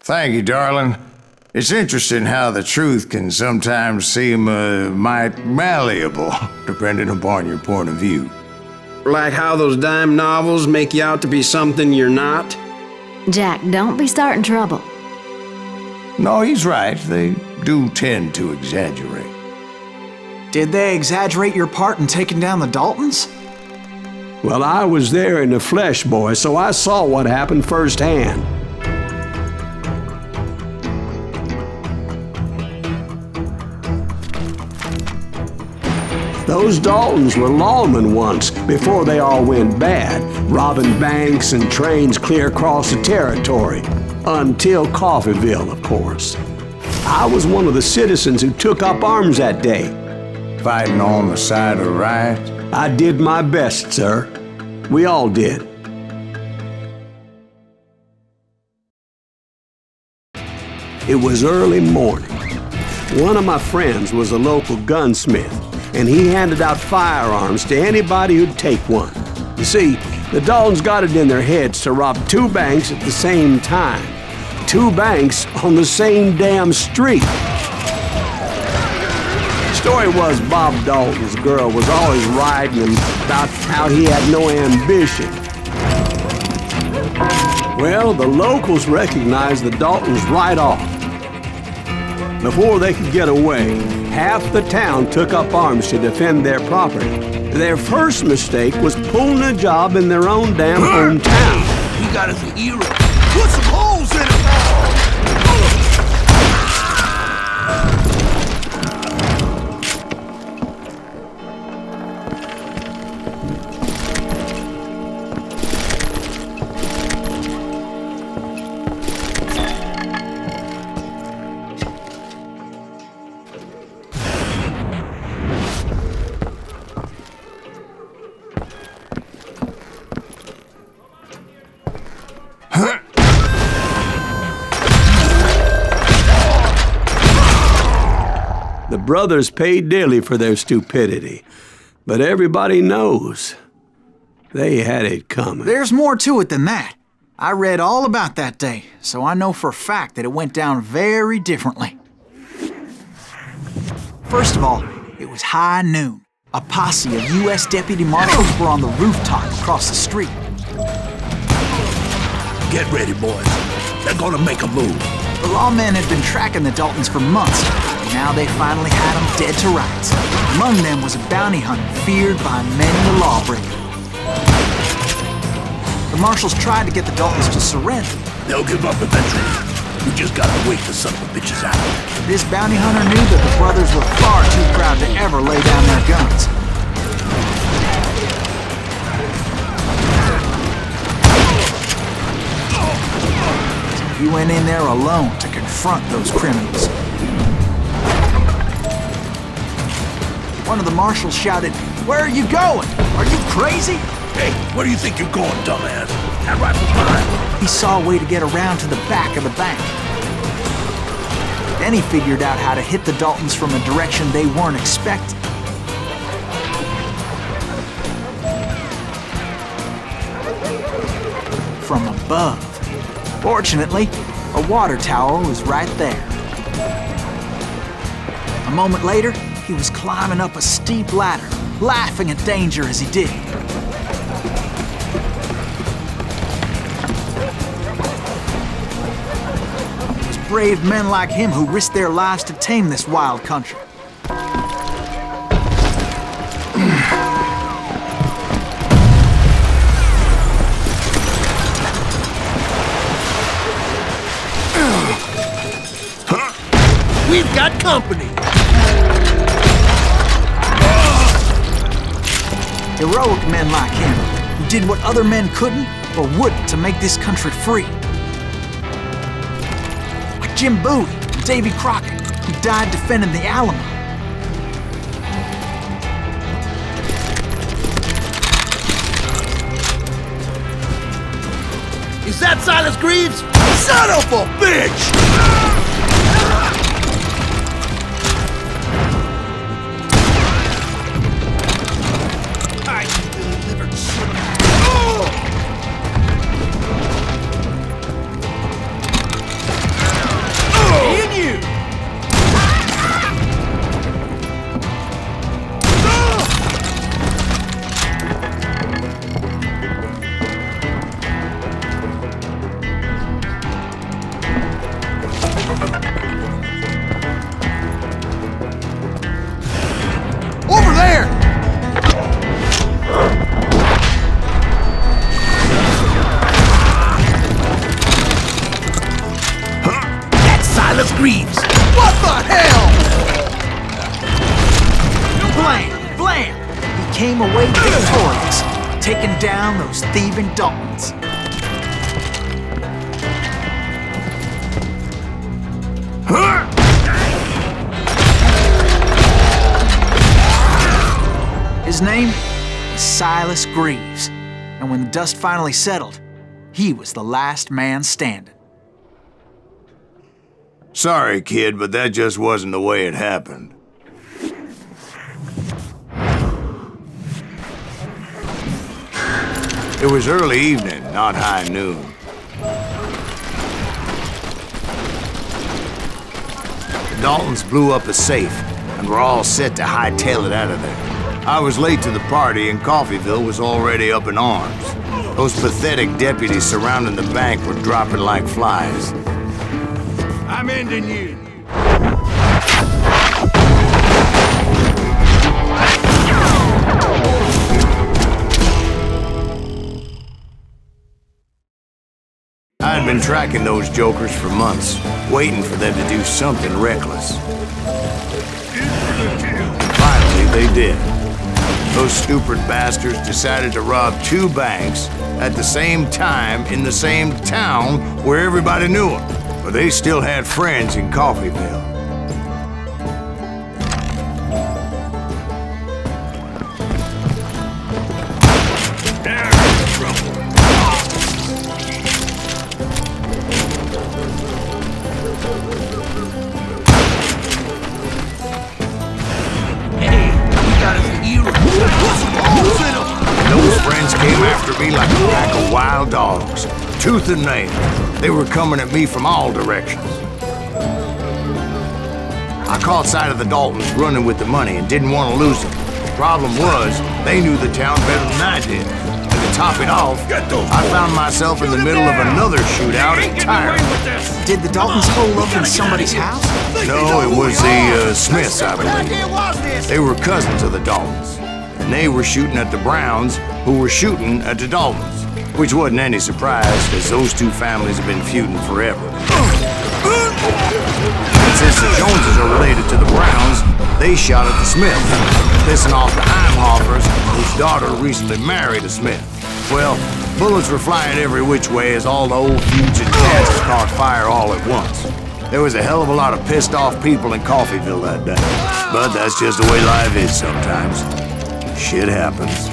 Thank you, darling. It's interesting how the truth can sometimes seem might malleable, depending upon your point of view. Like how those dime novels make you out to be something you're not? Jack, don't be starting trouble. No, he's right. They do tend to exaggerate. Did they exaggerate your part in taking down the Daltons? Well, I was there in the flesh, boy, so I saw what happened firsthand. Those Daltons were lawmen once, before they all went bad, robbing banks and trains clear across the territory. Until Coffeeville, of course. I was one of the citizens who took up arms that day. Fighting on the side of right? I did my best, sir. We all did. It was early morning. One of my friends was a local gunsmith, and he handed out firearms to anybody who'd take one. You see, the Daltons got it in their heads to rob 2 banks at the same time. 2 banks on the same damn street. The story was Bob Dalton's girl was always riding him about how he had no ambition. Well, the locals recognized the Daltons right off. Before they could get away, half the town took up arms to defend their property. Their first mistake was pulling a job in their own damn hometown. We got us a hero. Put some holes in it! The brothers paid dearly for their stupidity, but everybody knows they had it coming. There's more to it than that. I read all about that day, so I know for a fact that it went down very differently. First of all, it was high noon. A posse of U.S. deputy marshals were on the rooftop across the street. Get ready, boys. They're gonna make a move. The lawmen had been tracking the Daltons for months, and now they finally had them dead to rights. Among them was a bounty hunter feared by many a lawbreaker. The marshals tried to get the Daltons to surrender. They'll give up eventually. We just gotta wait the son of a bitches out. This bounty hunter knew that the brothers were far too proud to ever lay down their guns. He went in there alone to confront those criminals. One of the marshals shouted, "Where are you going? Are you crazy?" Hey, where do you think you're going, dumbass? That rifle's mine. He saw a way to get around to the back of the bank. Then he figured out how to hit the Daltons from a direction they weren't expecting. From above. Fortunately, a water tower was right there. A moment later, he was climbing up a steep ladder, laughing at danger as he did. It was brave men like him who risked their lives to tame this wild country. We've got company! Heroic men like him, who did what other men couldn't or wouldn't to make this country free. Like Jim Bowie and Davy Crockett, who died defending the Alamo. Is that Silas Greaves? Son of a bitch! Silas Greaves! What the hell? Blam! Blam! He came away victorious, taking down those thieving Daltons. His name was Silas Greaves, and when the dust finally settled, he was the last man standing. Sorry, kid, but that just wasn't the way it happened. It was early evening, not high noon. The Daltons blew up a safe, and were all set to hightail it out of there. I was late to the party, and Coffeyville was already up in arms. Those pathetic deputies surrounding the bank were dropping like flies. I'm ending you. I had been tracking those jokers for months, waiting for them to do something reckless. Finally, they did. Those stupid bastards decided to rob 2 banks at the same time in the same town where everybody knew them. But they still had friends in Coffeyville. Those friends came after me like a pack of wild dogs, tooth and nail. They were coming at me from all directions. I caught sight of the Daltons running with the money and didn't want to lose them. The problem was, they knew the town better than I did. And to top it off, I found myself in the middle of another shootout entirely. Did the Daltons hole up in somebody's house? No, it was the Smiths, I believe. They were cousins of the Daltons. And they were shooting at the Browns, who were shooting at the Daltons. Which wasn't any surprise, because those 2 families have been feuding forever. And since the Joneses are related to the Browns, they shot at the Smiths, pissing off the Heimhoffers, whose daughter recently married a Smith. Well, bullets were flying every which way as all the old feuds and chances caught fire all at once. There was a hell of a lot of pissed off people in Coffeyville that day. But that's just the way life is sometimes. Shit happens.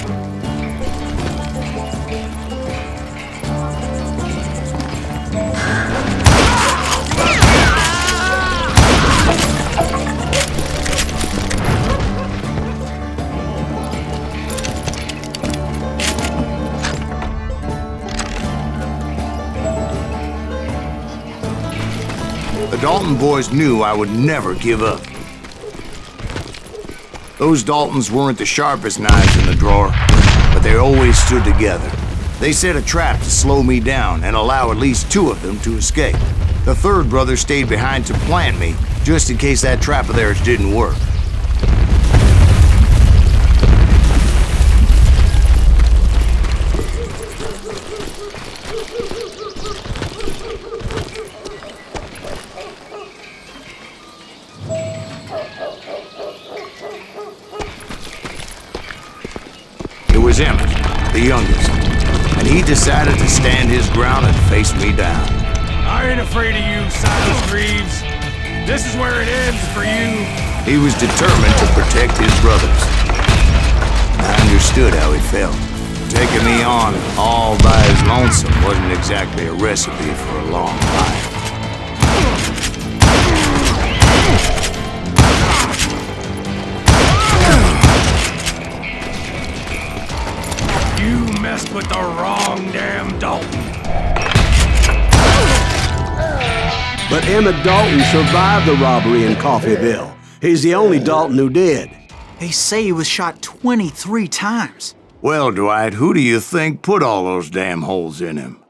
The Dalton boys knew I would never give up. Those Daltons weren't the sharpest knives in the drawer, but they always stood together. They set a trap to slow me down and allow at least 2 of them to escape. The 3rd brother stayed behind to plant me, just in case that trap of theirs didn't work. It was Emmett, the youngest, and he decided to stand his ground and face me down. I ain't afraid of you, Silas Greaves. This is where it ends for you. He was determined to protect his brothers. I understood how he felt. Taking me on all by his lonesome wasn't exactly a recipe for a long life. You messed with the wrong damn Dalton. But Emmett Dalton survived the robbery in Coffeyville. He's the only Dalton who did. They say he was shot 23 times. Well, Dwight, who do you think put all those damn holes in him?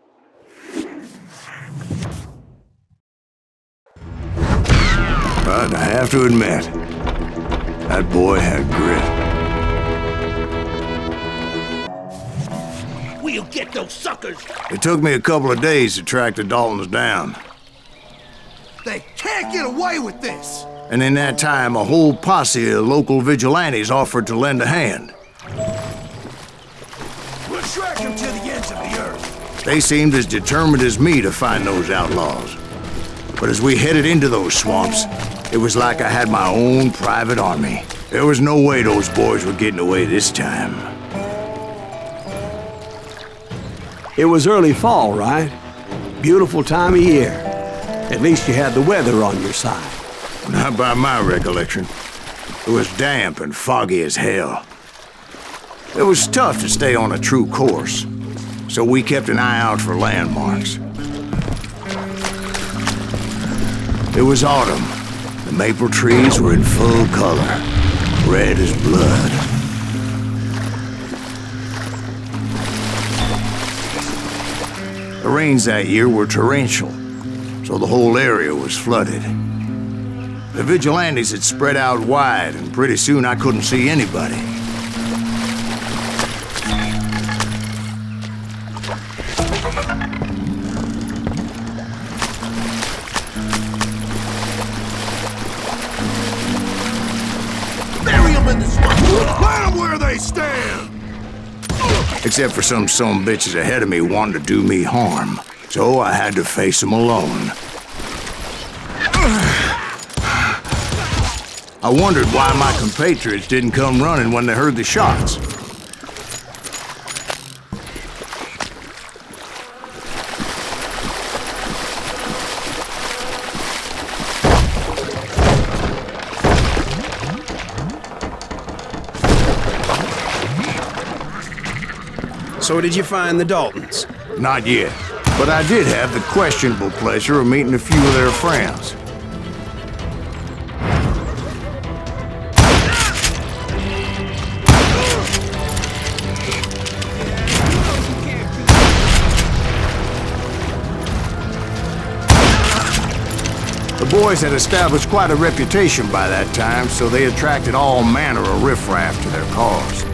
But I have to admit, that boy had grit. We'll get those suckers! It took me a couple of days to track the Daltons down. They can't get away with this! And in that time, a whole posse of local vigilantes offered to lend a hand. We'll track them to the ends of the earth. They seemed as determined as me to find those outlaws. But as we headed into those swamps, it was like I had my own private army. There was no way those boys were getting away this time. It was early fall, right? Beautiful time of year. At least you had the weather on your side. Not by my recollection. It was damp and foggy as hell. It was tough to stay on a true course, so we kept an eye out for landmarks. It was autumn. The maple trees were in full color, red as blood. The rains that year were torrential, so the whole area was flooded. The vigilantes had spread out wide, and pretty soon I couldn't see anybody. Bury them in the swamp! Plant them where they stand! Except for some bitches ahead of me wanting to do me harm. So I had to face them alone. I wondered why my compatriots didn't come running when they heard the shots. So did you find the Daltons? Not yet, but I did have the questionable pleasure of meeting a few of their friends. The boys had established quite a reputation by that time, so they attracted all manner of riffraff to their cause.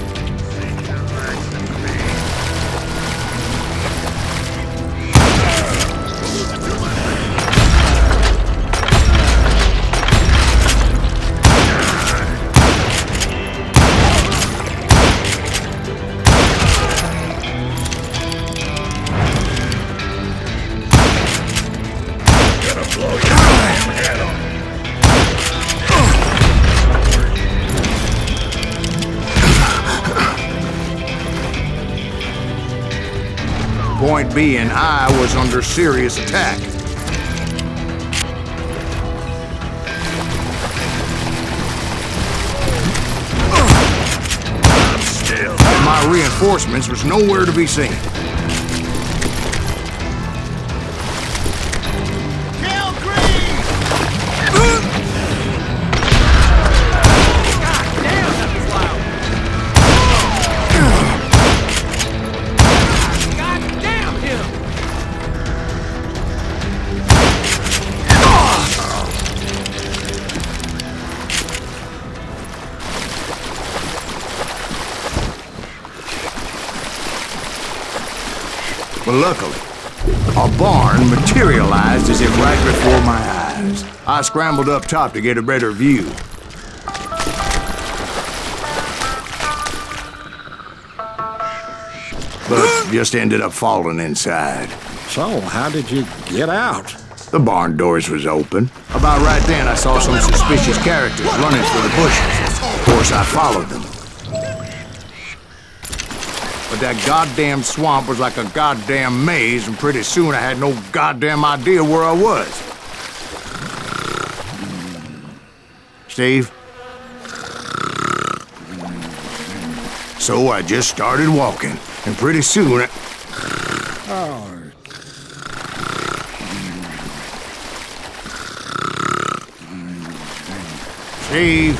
Point being, I was under serious attack. My reinforcements was nowhere to be seen. But luckily, a barn materialized as if right before my eyes. I scrambled up top to get a better view. But just ended up falling inside. So, how did you get out? The barn doors was open. About right then, I saw some suspicious characters running through the bushes. Of course, I followed them. But that goddamn swamp was like a goddamn maze, and pretty soon I had no goddamn idea where I was. Steve? So I just started walking, and pretty soon Steve?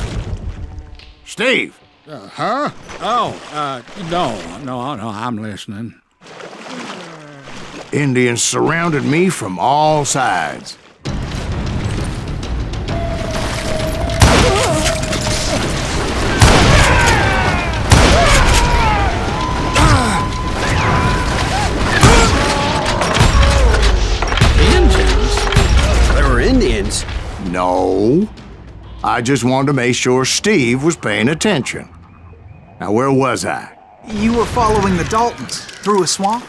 Steve! Huh? No, I'm listening. Indians surrounded me from all sides. Indians? There were Indians No. I just wanted to make sure Steve was paying attention. Now, where was I? You were following the Daltons through a swamp?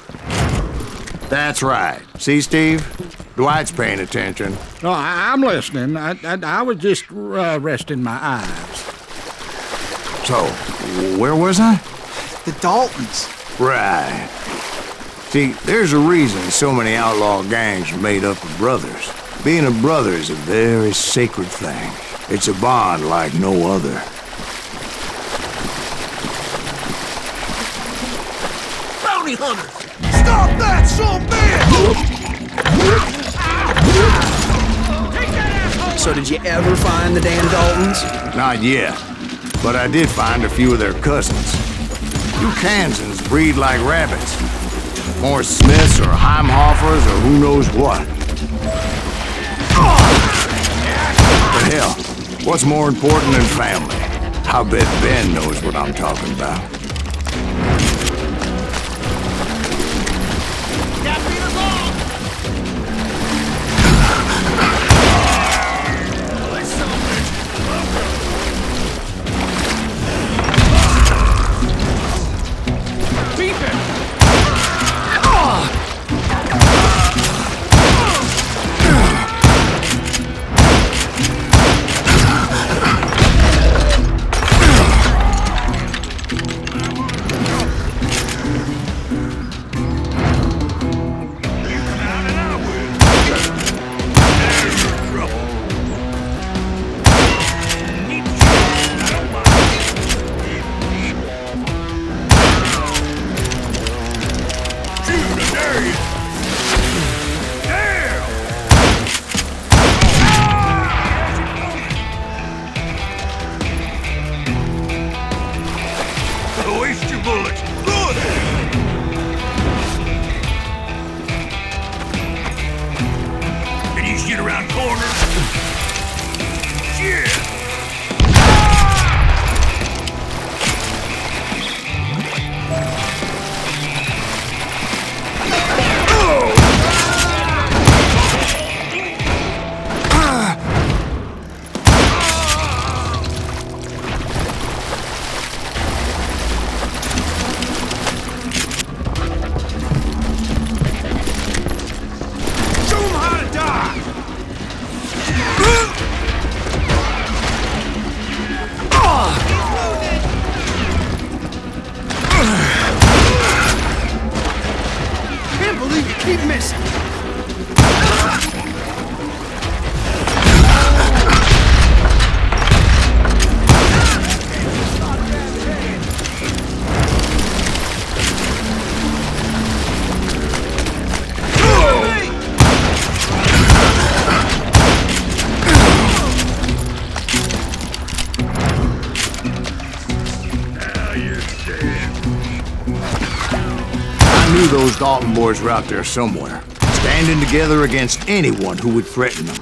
That's right. See, Steve? Dwight's paying attention. No, I'm listening. I was just resting my eyes. So, where was I? The Daltons. Right. See, there's a reason so many outlaw gangs are made up of brothers. Being a brother is a very sacred thing. It's a bond like no other. Bounty hunters! Stop that, son bitch! So did you ever find the damn Daltons? Not yet, but I did find a few of their cousins. You Kansans breed like rabbits. More Smiths or Heimhoffers or who knows what. But hell, what's more important than family? I bet Ben knows what I'm talking about. Waste your bullets. Go ahead. Can you shoot around corners? Shit! Keep missing. I knew those Dalton boys were out there somewhere, standing together against anyone who would threaten them.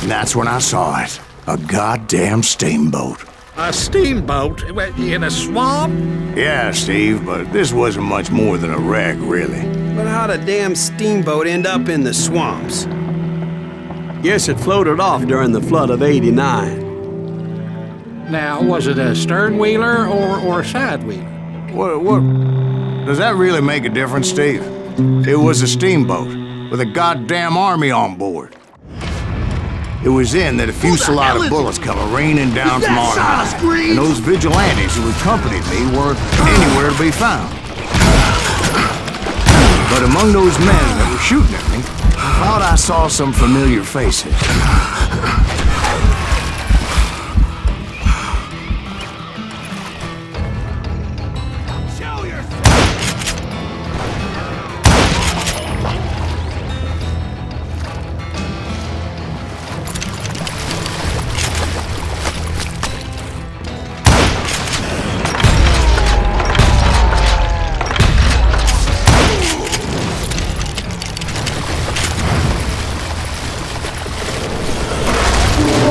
And that's when I saw it. A goddamn steamboat. A steamboat in a swamp? Yeah, Steve, but this wasn't much more than a wreck, really. But how'd a damn steamboat end up in the swamps? Guess it floated off during the flood of '89. Now, was it a stern wheeler or a side wheeler? What? Does that really make a difference, Steve? It was a steamboat with a goddamn army on board. It was then that a fusillade of bullets come raining down from on high, and those vigilantes who accompanied me weren't anywhere to be found. But among those men that were shooting at me, I thought I saw some familiar faces.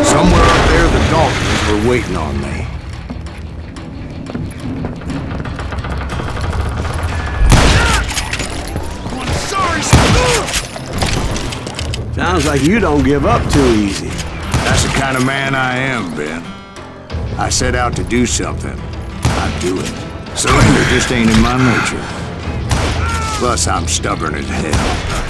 Somewhere up there, the Daltons were waiting on me. Sounds like you don't give up too easy. That's the kind of man I am, Ben. I set out to do something. I do it. Surrender just ain't in my nature. Plus, I'm stubborn as hell.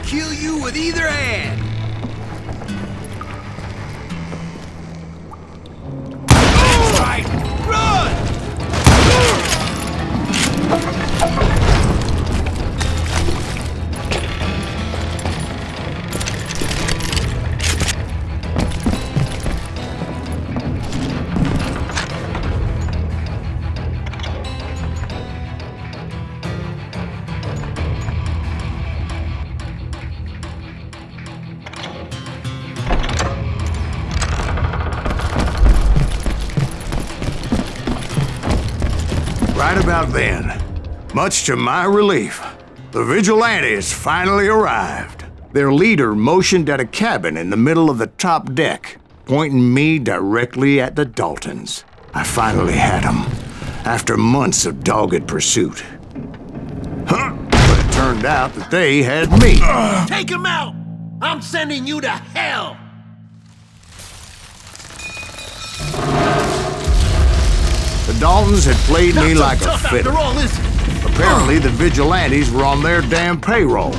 Kill you with either hand. That's right. Run! Right about then, much to my relief, the vigilantes finally arrived. Their leader motioned at a cabin in the middle of the top deck, pointing me directly at the Daltons. I finally had them, after months of dogged pursuit. But it turned out that they had me. Take him out! I'm sending you to hell! The Daltons had played me Not like so a tough fiddle. after all, is it? Apparently, the vigilantes were on their damn payroll.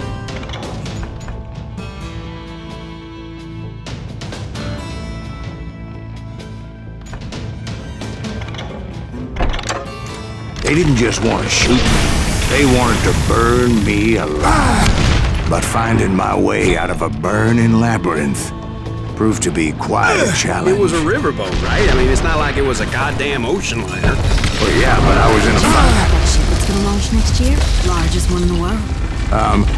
They didn't just want to shoot me. They wanted to burn me alive. But finding my way out of a burning labyrinth proved to be quite a challenge. It was a riverboat, right? I mean, it's not like it was a goddamn ocean liner. Well, yeah, but I was in a fight. That ship that's gonna launch next year? Largest one in the world.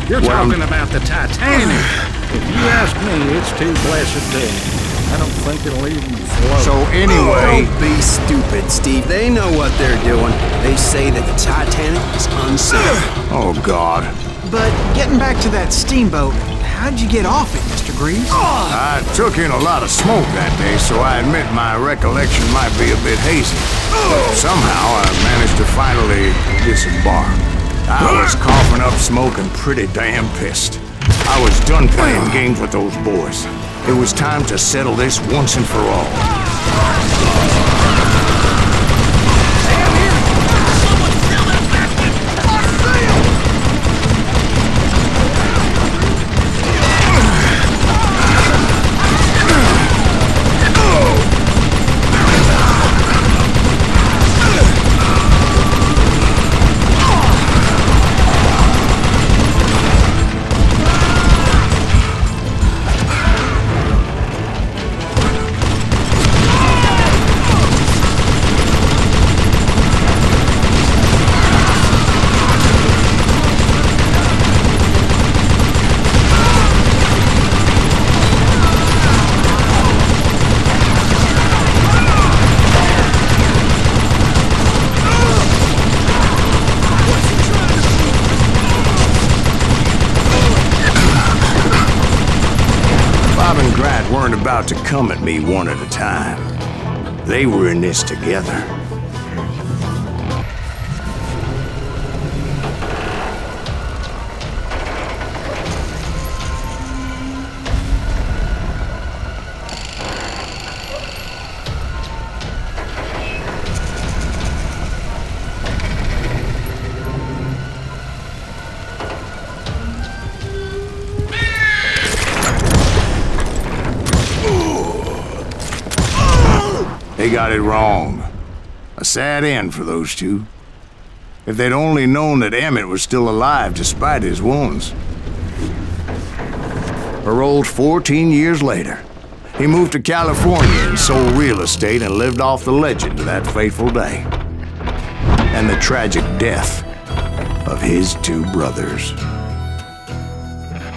You're Well, talking about the Titanic. If you ask me, it's too blessed dead. I don't think it'll even float. So anyway, Don't be stupid, Steve. They know what they're doing. They say that the Titanic is unsafe. oh God. But getting back to that steamboat, how'd you get off it, Mr. Greaves? I took in a lot of smoke that day, so I admit my recollection might be a bit hazy. But somehow I managed to finally disembark. I was coughing up smoke and pretty damn pissed. I was done playing games with those boys. It was time to settle this once and for all. Weren't about to come at me one at a time. They were in this together. They got it wrong. A sad end for those two. If they'd only known that Emmett was still alive despite his wounds. Paroled 14 years later, he moved to California and sold real estate and lived off the legend of that fateful day. And the tragic death of his two brothers.